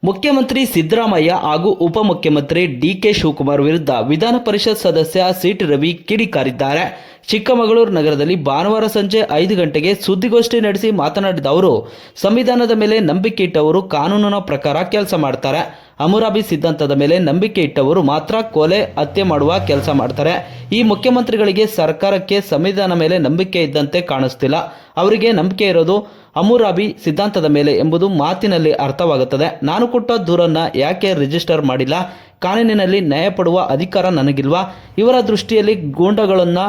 ಮುಖ್ಯಮಂತ್ರಿ ಸಿದ್ದರಾಮಯ್ಯ ಹಾಗೂ ಉಪಮುಖ್ಯಮಂತ್ರಿ ಡಿಕೆ ಶಿವಕುಮಾರ್ ವಿರುದ್ಧ ವಿಧಾನ ಪರಿಷತ್ ಸದಸ್ಯ ಸಿಟಿ ರವಿ ಕಿಡಿಕಾರಿದ್ದಾರೆ. ಚಿಕ್ಕಮಗಳೂರು ನಗರದಲ್ಲಿ ಭಾನುವಾರ ಸಂಜೆ 5 ಗಂಟೆಗೆ ಸುದ್ದಿಗೋಷ್ಠಿ ನಡೆಸಿ ಮಾತನಾಡಿದ ಅವರು, ಸಂವಿಧಾನದ ಮೇಲೆ ನಂಬಿಕೆ ಇಟ್ಟವರು ಕಾನೂನಿನ ಪ್ರಕಾರ ಕೆಲಸ ಮಾಡ್ತಾರೆ. ಹಮುರಾಬಿ ಸಿದ್ಧಾಂತದ ಮೇಲೆ ನಂಬಿಕೆ ಇಟ್ಟವರು ಮಾತ್ರ ಕೊಲೆ, ಹತ್ಯೆ ಮಾಡುವ ಕೆಲಸ ಮಾಡ್ತಾರೆ. ಈ ಮುಖ್ಯಮಂತ್ರಿಗಳಿಗೆ ಸರ್ಕಾರಕ್ಕೆ ಸಂವಿಧಾನ ಮೇಲೆ ನಂಬಿಕೆ ಇದ್ದಂತೆ ಕಾಣಿಸ್ತಿಲ್ಲ. ಅವರಿಗೆ ನಂಬಿಕೆ ಇರೋದು ಹಮುರಾಬಿ ಸಿದ್ಧಾಂತದ ಮೇಲೆ ಎಂಬುದು ಮಾತಿನಲ್ಲಿ ಅರ್ಥವಾಗುತ್ತದೆ. ನಾನು ಕೊಟ್ಟ ದೂರನ್ನು ಯಾಕೆ ರಿಜಿಸ್ಟರ್ ಮಾಡಿಲ್ಲ? ಕಾನೂನಿನಲ್ಲಿ ನ್ಯಾಯ ಪಡುವ ಅಧಿಕಾರ ನನಗಿಲ್ವಾ? ಇವರ ದೃಷ್ಟಿಯಲ್ಲಿ ಗೂಂಡಗಳನ್ನು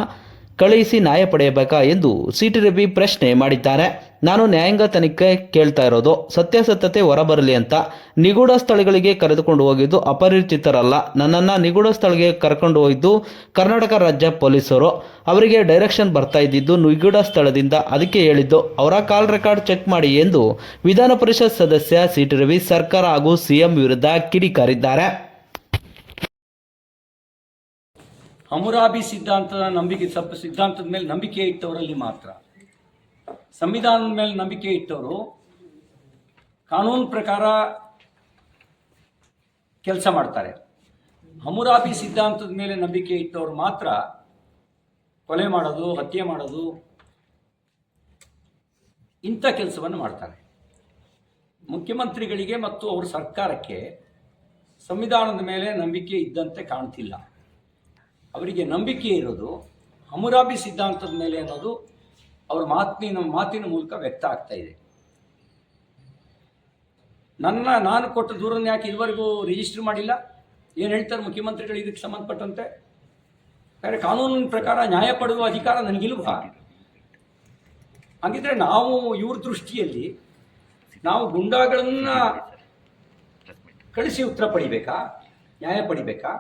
ಕಳುಹಿಸಿ ನ್ಯಾಯ ಪಡೆಯಬೇಕಾ ಎಂದು ಸಿಟಿ ರವಿ ಪ್ರಶ್ನೆ ಮಾಡಿದ್ದಾರೆ. ನಾನು ನ್ಯಾಯಾಂಗ ತನಿಖೆ ಕೇಳ್ತಾ ಇರೋದು ಸತ್ಯಾಸತ್ಯತೆ ಹೊರಬರಲಿ ಅಂತ. ನಿಗೂಢ ಸ್ಥಳಗಳಿಗೆ ಕರೆದುಕೊಂಡು ಹೋಗಿದ್ದು ಅಪರಿಚಿತರಲ್ಲ. ನನ್ನನ್ನು ನಿಗೂಢ ಸ್ಥಳಕ್ಕೆ ಕರ್ಕೊಂಡು ಹೋಗಿದ್ದು ಕರ್ನಾಟಕ ರಾಜ್ಯ ಪೊಲೀಸರು. ಅವರಿಗೆ ಡೈರೆಕ್ಷನ್ ಬರ್ತಾ ಇದ್ದಿದ್ದು ನಿಗೂಢ ಸ್ಥಳದಿಂದ. ಅದಕ್ಕೆ ಹೇಳಿದ್ದು ಅವರ ಕಾಲ್ ರೆಕಾರ್ಡ್ ಚೆಕ್ ಮಾಡಿ ಎಂದು ವಿಧಾನ ಪರಿಷತ್ ಸದಸ್ಯ ಸಿಟಿ ರವಿ ಸರ್ಕಾರ ಹಾಗೂ ಸಿಎಂ ವಿರುದ್ಧ ಕಿಡಿಕಾರಿದ್ದಾರೆ. ಹಮುರಾಬಿ ಸಿದ್ಧಾಂತದ ಮೇಲೆ ನಂಬಿಕೆ ಇಟ್ಟವರಲ್ಲಿ ಮಾತ್ರ, ಸಂವಿಧಾನದ ಮೇಲೆ ನಂಬಿಕೆ ಇಟ್ಟವರು ಕಾನೂನು ಪ್ರಕಾರ ಕೆಲಸ ಮಾಡ್ತಾರೆ. ಹಮುರಾಬಿ ಸಿದ್ಧಾಂತದ ಮೇಲೆ ನಂಬಿಕೆ ಇಟ್ಟವರು ಮಾತ್ರ ಕೊಲೆ ಮಾಡೋದು, ಹತ್ಯೆ ಮಾಡೋದು, ಇಂಥ ಕೆಲಸವನ್ನು ಮಾಡ್ತಾರೆ. ಮುಖ್ಯಮಂತ್ರಿಗಳಿಗೆ ಮತ್ತು ಅವರ ಸರ್ಕಾರಕ್ಕೆ ಸಂವಿಧಾನದ ಮೇಲೆ ನಂಬಿಕೆ ಇದ್ದಂತೆ ಕಾಣ್ತಿಲ್ಲ. ಅವರಿಗೆ ನಂಬಿಕೆ ಇರೋದು ಹಮುರಾಬಿ ಸಿದ್ಧಾಂತದ ಮೇಲೆ ಅನ್ನೋದು ಅವರ ಮಾತಿನ ಮೂಲಕ ವ್ಯಕ್ತ ಆಗ್ತಾ ಇದೆ. ನಾನು ಕೊಟ್ಟ ದೂರನ್ನು ಯಾಕೆ ಇದುವರೆಗೂ ರಿಜಿಸ್ಟರ್ ಮಾಡಿಲ್ಲ? ಏನು ಹೇಳ್ತಾರೆ ಮುಖ್ಯಮಂತ್ರಿಗಳು ಇದಕ್ಕೆ ಸಂಬಂಧಪಟ್ಟಂತೆ? ಬೇರೆ ಕಾನೂನಿನ ಪ್ರಕಾರ ನ್ಯಾಯ ಪಡೆಯುವ ಅಧಿಕಾರ ನನಗಿಲ್ವಾ? ಹಾಗಿದ್ರೆ ನಾವು ಇವ್ರ ದೃಷ್ಟಿಯಲ್ಲಿ ನಾವು ಗುಂಡಾಗಳನ್ನು ಕಳಿಸಿ ಉತ್ತರ ಪಡಿಬೇಕಾ? ನ್ಯಾಯ ಪಡಿಬೇಕಾ?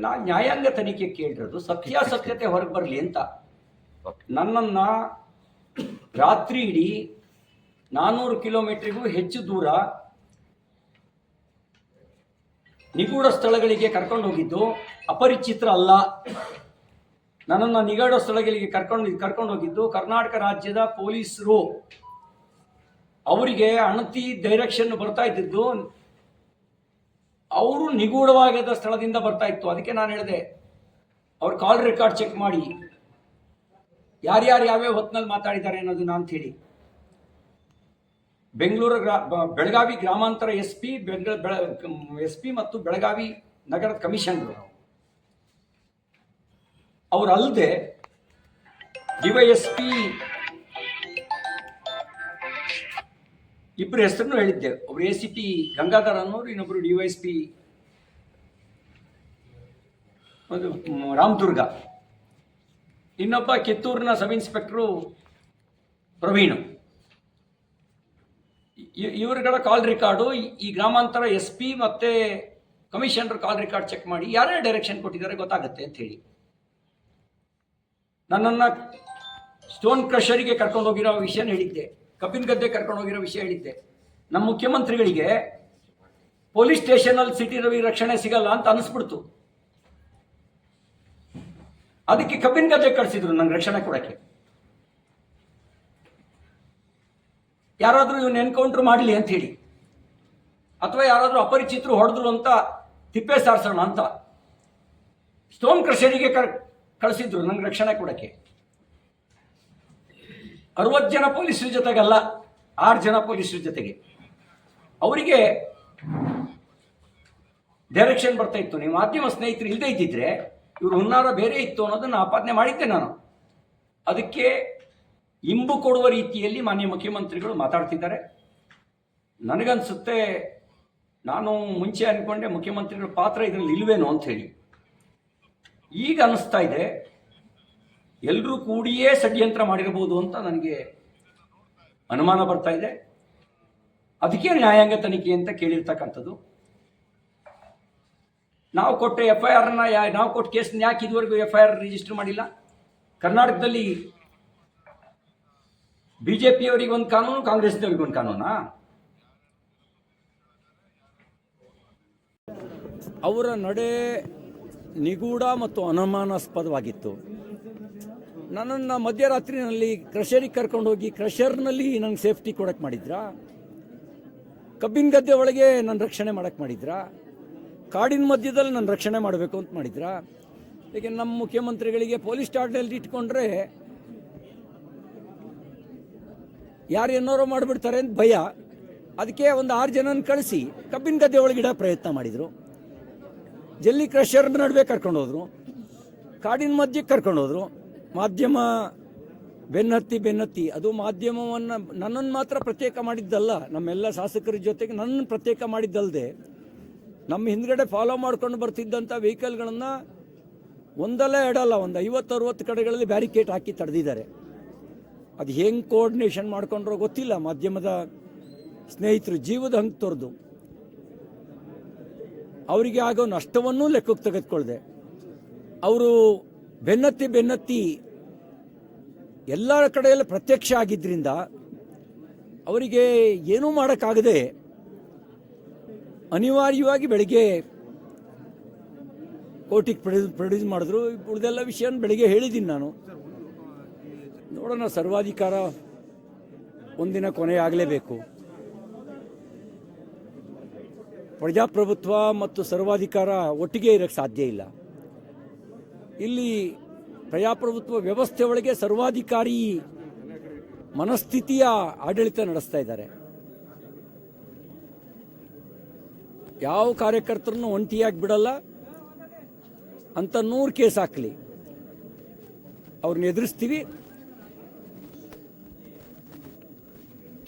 ನಾನು ನ್ಯಾಯಾಂಗ ತನಿಖೆ ಕೇಳಿರೋದು ಸತ್ಯಾಸತ್ಯತೆ ಹೊರಗೆ ಬರಲಿ ಅಂತ. ನನ್ನನ್ನು ರಾತ್ರಿ ಇಡೀ 400 ಕಿಲೋಮೀಟರ್ಗೂ ಹೆಚ್ಚು ದೂರ ನಿಗೂಢ ಸ್ಥಳಗಳಿಗೆ ಕರ್ಕೊಂಡು ಹೋಗಿದ್ದು ಅಪರಿಚಿತರ ಅಲ್ಲ. ನನ್ನನ್ನು ನಿಗೂಢ ಸ್ಥಳಗಳಿಗೆ ಕರ್ಕೊಂಡು ಹೋಗಿದ್ದು ಕರ್ನಾಟಕ ರಾಜ್ಯದ ಪೊಲೀಸರು. ಅವರಿಗೆ ಅಣತಿ ಡೈರೆಕ್ಷನ್ ಬರ್ತಾ ಇದ್ದಿದ್ದು ಅವರು ನಿಗೂಢವಾಗಿದ್ದ ಸ್ಥಳದಿಂದ ಬರ್ತಾ ಇತ್ತು. ಅದಕ್ಕೆ ನಾನು ಹೇಳಿದೆ ಅವ್ರ ಕಾಲ್ ರೆಕಾರ್ಡ್ ಚೆಕ್ ಮಾಡಿ, ಯಾರ್ಯಾರು ಯಾವ್ಯಾವ ಹೊತ್ತಿನಲ್ಲಿ ಮಾತಾಡಿದ್ದಾರೆ ಅನ್ನೋದನ್ನ ಅಂತ ಹೇಳಿ. ಬೆಳಗಾವಿ ಗ್ರಾಮಾಂತರ ಎಸ್ ಪಿ ಮತ್ತು ಬೆಳಗಾವಿ ನಗರದ ಕಮಿಷನರ್ ಅವರಲ್ಲದೆ ಡಿವೈಎಸ್ಪಿ ಇಬ್ಬರು ಹೆಸರನ್ನು ಹೇಳಿದ್ದೆ. ಒಬ್ರು ACP ಗಂಗಾಧರ್ ಅನ್ನೋರು, ಇನ್ನೊಬ್ರು DYSP ಒಂದು ರಾಮದುರ್ಗ, ಇನ್ನೊಬ್ಬ ಕಿತ್ತೂರಿನ ಸಬ್ ಇನ್ಸ್ಪೆಕ್ಟರು ಪ್ರವೀಣ್. ಇವರುಗಳ ಕಾಲ್ ರೆಕಾರ್ಡು ಈ ಗ್ರಾಮಾಂತರ SP ಮತ್ತೆ ಕಮಿಷನರ್ ಕಾಲ್ ರೆಕಾರ್ಡ್ ಚೆಕ್ ಮಾಡಿ ಯಾರ್ಯಾರು ಡೈರೆಕ್ಷನ್ ಕೊಟ್ಟಿದ್ದಾರೆ ಗೊತ್ತಾಗುತ್ತೆ ಅಂತ ಹೇಳಿ. ನನ್ನನ್ನು ಸ್ಟೋನ್ ಕ್ರಷರಿಗೆ ಕರ್ಕೊಂಡು ಹೋಗಿರೋ ವಿಷಯನ ಹೇಳಿದ್ದೆ, ಕಬ್ಬಿನ ಗದ್ದೆ ಕರ್ಕೊಂಡು ಹೋಗಿರೋ ವಿಷಯ ಹೇಳಿದ್ದೆ. ನಮ್ಮ ಮುಖ್ಯಮಂತ್ರಿಗಳಿಗೆ ಪೊಲೀಸ್ ಸ್ಟೇಷನಲ್ಲಿ ಸಿಟಿ ರವಿ ರಕ್ಷಣೆ ಸಿಗಲ್ಲ ಅಂತ ಅನಿಸ್ಬಿಡ್ತು. ಅದಕ್ಕೆ ಕಬ್ಬಿನ ಗದ್ದೆ ಕಳಿಸಿದ್ರು ನಂಗೆ ರಕ್ಷಣೆ ಕೊಡಕ್ಕೆ. ಯಾರಾದರೂ ಇವನ್ನ ಎನ್ಕೌಂಟರ್ ಮಾಡಲಿ ಅಂತ ಹೇಳಿ, ಅಥವಾ ಯಾರಾದರೂ ಅಪರಿಚಿತರು ಹೊಡೆದ್ರು ಅಂತ ತಿಪ್ಪೆ ಸಾರಿಸೋಣ ಅಂತ ಸ್ಟೋನ್ ಕ್ರಷರಿಗೆ ಕಳಿಸಿದ್ರು ನಂಗೆ ರಕ್ಷಣೆ ಕೊಡಕ್ಕೆ. 60 ಜನ ಪೊಲೀಸರ ಜೊತೆಗಲ್ಲ, 6 ಜನ ಪೊಲೀಸರ ಜೊತೆಗೆ ಅವರಿಗೆ ಡೈರೆಕ್ಷನ್ ಬರ್ತಾ ಇತ್ತು. ನೀವು ಮಾಧ್ಯಮ ಸ್ನೇಹಿತರು ಇಲ್ಲದೇ ಇದ್ದಿದ್ರೆ ಇವರು ಹುನ್ನಾರ ಬೇರೆ ಇತ್ತು ಅನ್ನೋದನ್ನು ಆಪಾದನೆ ಮಾಡಿದ್ದೆ ನಾನು. ಅದಕ್ಕೆ ಇಂಬು ಕೊಡುವ ರೀತಿಯಲ್ಲಿ ಮಾನ್ಯ ಮುಖ್ಯಮಂತ್ರಿಗಳು ಮಾತಾಡ್ತಿದ್ದಾರೆ. ನನಗನ್ಸುತ್ತೆ, ನಾನು ಮುಂಚೆ ಅಂದ್ಕೊಂಡೆ ಮುಖ್ಯಮಂತ್ರಿಗಳ ಪಾತ್ರ ಇದರಲ್ಲಿ ಇಲ್ವೇನೋ ಅಂತ ಹೇಳಿ. ಈಗ ಅನ್ನಿಸ್ತಾ ಇದೆ ಎಲ್ಲರೂ ಕೂಡಿಯೇ ಷಡ್ಯಂತ್ರ ಮಾಡಿರಬಹುದು ಅಂತ ನನಗೆ ಅನುಮಾನ ಬರ್ತಾ ಇದೆ. ಅದಕ್ಕೆ ನ್ಯಾಯಾಂಗ ತನಿಖೆ ಅಂತ ಕೇಳಿರ್ತಕ್ಕಂಥದ್ದು. ನಾವು ಕೊಟ್ಟ FIR ನಾವು ಕೊಟ್ಟ ಕೇಸನ್ನ ಯಾಕೆ ಇದುವರೆಗೂ FIR ರಿಜಿಸ್ಟರ್ ಮಾಡಿಲ್ಲ? ಕರ್ನಾಟಕದಲ್ಲಿ BJPಯವರಿಗೊಂದು ಕಾನೂನು, ಕಾಂಗ್ರೆಸ್ನವರಿಗೊಂದು ಕಾನೂನಾ? ಅವರ ನಡೆ ನಿಗೂಢ ಮತ್ತು ಅನುಮಾನಾಸ್ಪದವಾಗಿತ್ತು. ನನ್ನನ್ನು ಮಧ್ಯರಾತ್ರಿನಲ್ಲಿ ಕ್ರಷರಿಗೆ ಕರ್ಕೊಂಡು ಹೋಗಿ ಕ್ರಷರ್ನಲ್ಲಿ ನನಗೆ ಸೇಫ್ಟಿ ಕೊಡಕ್ಕೆ ಮಾಡಿದ್ರಾ? ಕಬ್ಬಿನ ಗದ್ದೆ ಒಳಗೆ ನನ್ನ ರಕ್ಷಣೆ ಮಾಡಕ್ಕೆ ಮಾಡಿದ್ರಾ? ಕಾಡಿನ ಮಧ್ಯದಲ್ಲಿ ನನ್ನ ರಕ್ಷಣೆ ಮಾಡಬೇಕು ಅಂತ ಮಾಡಿದ್ರಾ? ಏಕೆ ನಮ್ಮ ಮುಖ್ಯಮಂತ್ರಿಗಳಿಗೆ ಪೊಲೀಸ್ ಠಾಣೆಯಲ್ಲಿ ಇಟ್ಕೊಂಡ್ರೆ ಯಾರು ಏನಾರೋ ಮಾಡಿಬಿಡ್ತಾರೆ ಅಂತ ಭಯ. ಅದಕ್ಕೆ ಒಂದು 6 ಜನನ ಕಳಿಸಿ ಕಬ್ಬಿನ ಗದ್ದೆ ಒಳಗಿಡ ಪ್ರಯತ್ನ ಮಾಡಿದರು. ಜಲ್ಲಿ ಕ್ರಷರ್ ನಡುವೆ ಕರ್ಕೊಂಡೋದ್ರು, ಕಾಡಿನ ಮಧ್ಯಕ್ಕೆ ಕರ್ಕೊಂಡೋದ್ರು. ಮಾಧ್ಯಮ ಬೆನ್ನತ್ತಿ ಅದು ಮಾಧ್ಯಮವನ್ನು ನನ್ನನ್ನು ಮಾತ್ರ ಪ್ರತ್ಯೇಕ ಮಾಡಿದ್ದಲ್ಲ, ನಮ್ಮೆಲ್ಲ ಶಾಸಕರ ಜೊತೆಗೆ ನನ್ನನ್ನು ಪ್ರತ್ಯೇಕ ಮಾಡಿದ್ದಲ್ಲದೆ ನಮ್ಮ ಹಿಂದ್ಗಡೆ ಫಾಲೋ ಮಾಡ್ಕೊಂಡು ಬರ್ತಿದ್ದಂಥ ವೆಹಿಕಲ್ಗಳನ್ನು ಒಂದಲ್ಲ ಎರಡಲ್ಲ ಒಂದು 50-60 ಕಡೆಗಳಲ್ಲಿ ಬ್ಯಾರಿಕೇಡ್ ಹಾಕಿ ತಡೆದಿದ್ದಾರೆ. ಅದು ಹೆಂಗೆ ಕೋಆರ್ಡಿನೇಷನ್ ಮಾಡ್ಕೊಂಡ್ರೋ ಗೊತ್ತಿಲ್ಲ. ಮಾಧ್ಯಮದ ಸ್ನೇಹಿತರು ಜೀವದ ಹಂಗೆ ತೊರೆದು ಅವರಿಗೆ ಆಗೋ ನಷ್ಟವನ್ನೂ ಲೆಕ್ಕಕ್ಕೆ ತೆಗೆದುಕೊಳ್ಳದೆ ಅವರು ಬೆನ್ನತ್ತಿ ಎಲ್ಲ ಕಡೆಯಲ್ಲಿ ಪ್ರತ್ಯಕ್ಷ ಆಗಿದ್ದರಿಂದ ಅವರಿಗೆ ಏನೂ ಮಾಡೋಕ್ಕಾಗದೆ ಅನಿವಾರ್ಯವಾಗಿ ಬೆಳಿಗ್ಗೆ ಕೋರ್ಟಿಗೆ ಪ್ರೊಡ್ಯೂಸ್ ಮಾಡಿದ್ರು. ಉಳಿದೆಲ್ಲ ವಿಷಯನ ಬೆಳಿಗ್ಗೆ ಹೇಳಿದ್ದೀನಿ ನಾನು. ನೋಡೋಣ, ಸರ್ವಾಧಿಕಾರ ಒಂದಿನ ಕೊನೆಯಾಗಲೇಬೇಕು. ಪ್ರಜಾಪ್ರಭುತ್ವ ಮತ್ತು ಸರ್ವಾಧಿಕಾರ ಒಟ್ಟಿಗೆ ಇರೋಕ್ಕೆ ಸಾಧ್ಯ ಇಲ್ಲ. ಇಲ್ಲಿ ಪ್ರಜಾಪ್ರಭುತ್ವ ವ್ಯವಸ್ಥೆ ಒಳಗೆ ಸರ್ವಾಧಿಕಾರಿ ಮನಸ್ಥಿತಿಯ ಆಡಳಿತ ನಡೆಸ್ತಾ ಇದ್ದಾರೆ. ಯಾವ ಕಾರ್ಯಕರ್ತರನ್ನು ಒಂಟಿಯಾಗಿ ಬಿಡಲ್ಲ ಅಂತ 100 ಕೇಸ್ ಹಾಕಲಿ, ಅವ್ರನ್ನ ಎದುರಿಸ್ತೀವಿ.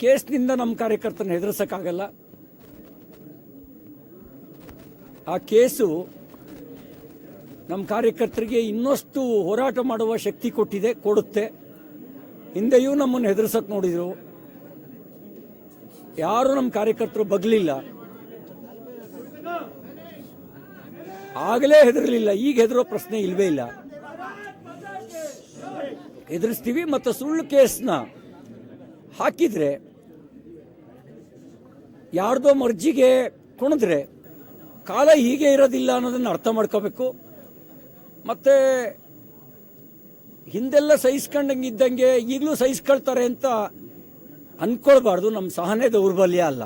ಕೇಸ್ನಿಂದ ನಮ್ಮ ಕಾರ್ಯಕರ್ತರನ್ನ ಎದುರಿಸೋಕ್ಕಾಗಲ್ಲ. ಆ ಕೇಸು ನಮ್ಮ ಕಾರ್ಯಕರ್ತರಿಗೆ ಇನ್ನಷ್ಟು ಹೋರಾಟ ಮಾಡುವ ಶಕ್ತಿ ಕೊಡುತ್ತೆ. ಹಿಂದೆಯೂ ನಮ್ಮನ್ನು ಹೆದರ್ಸಕ್ಕೆ ನೋಡಿದರು, ಯಾರು ನಮ್ಮ ಕಾರ್ಯಕರ್ತರು ಬಗ್ಲಿಲ್ಲ. ಆಗಲೇ ಹೆದರಲಿಲ್ಲ, ಈಗ ಹೆದರೋ ಪ್ರಶ್ನೆ ಇಲ್ವೇ ಇಲ್ಲ. ಎದುರಿಸ್ತೀವಿ. ಮತ್ತು ಸುಳ್ಳು ಕೇಸ್ನ ಹಾಕಿದ್ರೆ, ಯಾರ್ದೋ ಮರ್ಜಿಗೆ ಕುಣಿದ್ರೆ ಕಾಲ ಹೀಗೆ ಇರೋದಿಲ್ಲ ಅನ್ನೋದನ್ನು ಅರ್ಥ ಮಾಡ್ಕೋಬೇಕು. ಮತ್ತು ಹಿಂದೆಲ್ಲ ಸಹಿಸ್ಕೊಂಡಂಗಿದ್ದಂಗೆ ಈಗಲೂ ಸಹಿಸ್ಕೊಳ್ತಾರೆ ಅಂತ ಅಂದ್ಕೊಳ್ಬಾರ್ದು. ನಮ್ಮ ಸಹನೆ ದೌರ್ಬಲ್ಯ ಅಲ್ಲ.